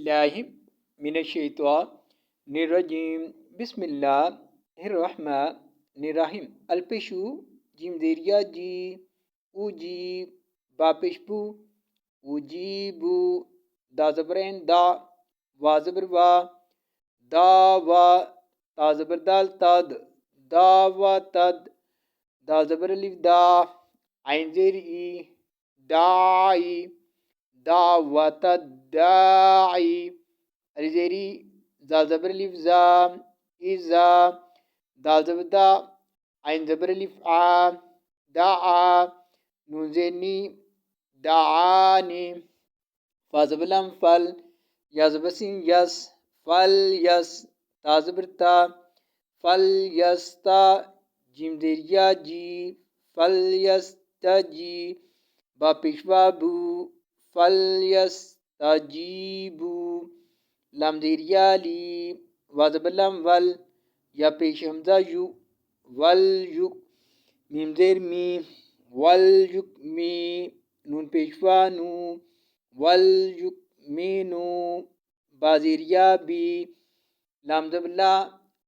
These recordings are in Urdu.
باللہ من الشیطان الرجیم بسم اللہ الرحمن الرحیم الپشو جیم دیریا جی او جی باپشپو او جی بو دا زبرین دا وا زبر وا دا وا تا زبر دال تد دا وا تد دا زبر الف دا عین زیر ای داعی دعوة الداعي الجري زال زبر الف زا إذا دال زبر دا عين زبر الف ع دعا نون زيني دعاني فا زبر لام فل يا زبر سين يس فل يس تا زبر تا فل يستا جيم زير يا جي فل يستجي با پیشوا بو فلیستجیبوا لام زیر یا لی واجب لام ول یا پیش حمزہ یو ول یو میم زیر می ول یک می نون پیشوا نو ول یک مینو با زیر یا بی لام زبر لا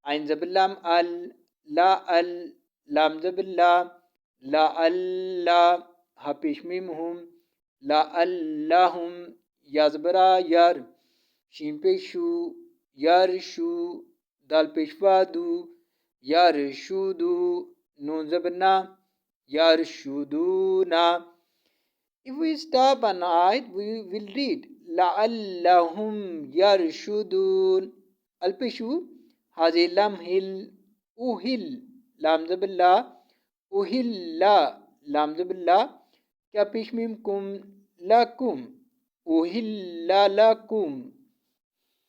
عین زبر لام ال لا ال لام زبر لا لا اللہ ہا پیش میم ہم لعلہم یا زبرا یر شین پیشو یرشو دال پیشوا دو یرشودو نون زبرنا یرشودونا. If we stop an ayat, we will read لعلهم يرشدون. البشو هذه لام هل أهل لام زبر لا أهل لا لام زبر لا کیا پیش میم کم لکم أهل لکم